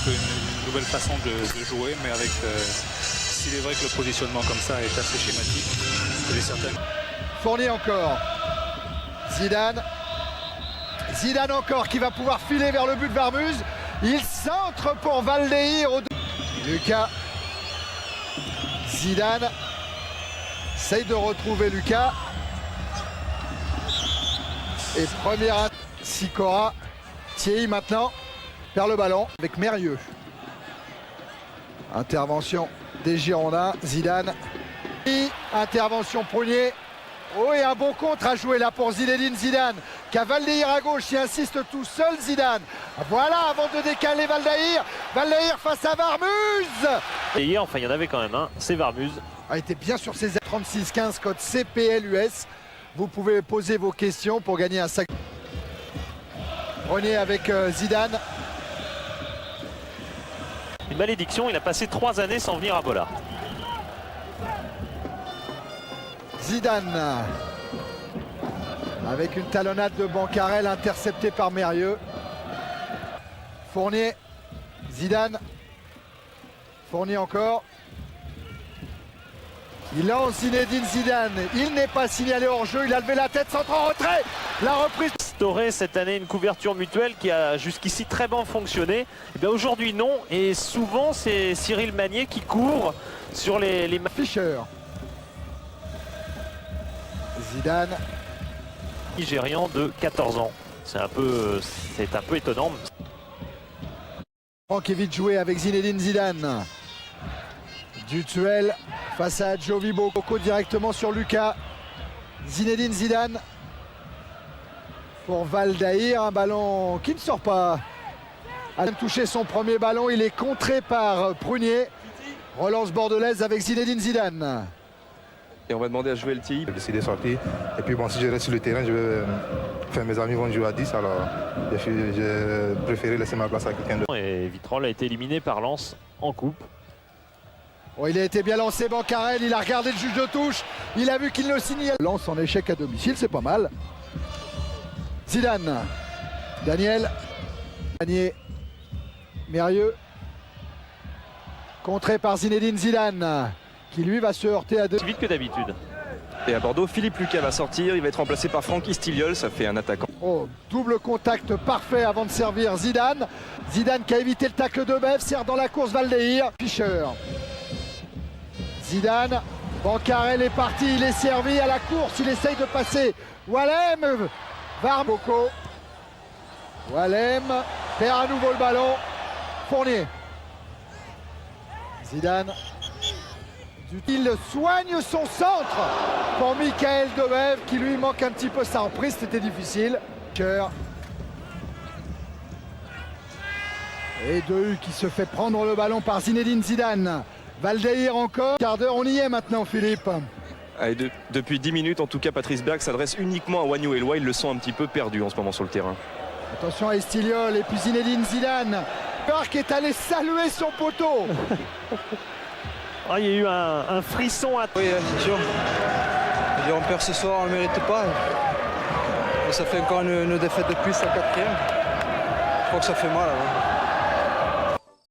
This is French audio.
peu une nouvelle façon de jouer, mais avec s'il est vrai que le positionnement comme ça est assez schématique, il est certain. Fournier encore. Zidane. Zidane encore qui va pouvoir filer vers le but de Varmuz. Il centre pour Valdeir. Lucas. Zidane. Essaye de retrouver Lucas. Et première Sikora. Thierry maintenant perd le ballon avec Mérieux. Intervention des Girondins. Zidane. Intervention Prunier. Oh, et un bon contre à jouer là pour Zinedine Zidane, qui a Valdeir à gauche, qui insiste tout seul Zidane. Voilà, avant de décaler Valdeir. Valdeir face à Varmuz. Et hier, enfin, il y en avait quand même un, c'est Varmuz. A été bien sur ses 36-15, code CPLUS. Vous pouvez poser vos questions pour gagner un sac. Renier avec Zidane. Une malédiction, il a passé 3 années sans venir à Bollard. Zidane avec une talonnade de Bancarel interceptée par Mérieux. Fournier, Zidane, Fournier encore. Il lance Zinedine Zidane, il n'est pas signalé hors jeu, il a levé la tête, centre en retrait. La reprise. Instauré cette année une couverture mutuelle qui a jusqu'ici très bien fonctionné. Aujourd'hui non, et souvent c'est Cyril Magnier qui couvre sur les... Fischer. Zidane. Nigérian de 14 ans. C'est un peu étonnant. Franck est vite joué avec Zinedine Zidane. Dutuel face à Jovibo. Coco directement sur Lucas. Zinedine Zidane. Pour Valdeir, un ballon qui ne sort pas. A touché son premier ballon, il est contré par Prunier. Relance bordelaise avec Zinedine Zidane. Et on va demander à jouer le TI. J'ai décidé de sortir. Et puis bon, si je reste sur le terrain, mes amis vont jouer à 10. Alors j'ai préféré laisser ma place à quelqu'un d'autre. Et Vitrolles a été éliminé par Lens en coupe. Oh, il a été bien lancé, Bancarel. Il a regardé le juge de touche. Il a vu qu'il ne signale. Lance en échec à domicile, c'est pas mal. Zidane. Daniel. Magnier. Mérieux. Contré par Zinedine Zidane, qui lui va se heurter à deux. Plus vite que d'habitude. Et à Bordeaux, Philippe Lucas va sortir. Il va être remplacé par Franck Istiliol. Ça fait un attaquant. Oh, double contact parfait avant de servir Zidane. Zidane qui a évité le tacle de Bev, sert dans la course Valdeir. Fischer. Zidane. Bancarel est parti, il est servi à la course. Il essaye de passer. Walem. Varmoko. Walem perd à nouveau le ballon. Fournier. Zidane. Il soigne son centre pour Michael Debev qui lui manque un petit peu sa reprise, c'était difficile. Et Dehu qui se fait prendre le ballon par Zinedine Zidane. Valdeir encore. Quart d'heure, on y est maintenant Philippe. Allez, depuis 10 minutes, en tout cas, Patrice Berg s'adresse uniquement à Wagnou Eloi. Ils le sont un petit peu perdus en ce moment sur le terrain. Attention à Estiliol et puis Zinedine Zidane. Berg est allé saluer son poteau. Ah, il y a eu un frisson à... Oui, c'est sûr. On perd ce soir, on ne le mérite pas. Et ça fait encore une défaite de plus, la 4e. Je crois que ça fait mal. Ouais.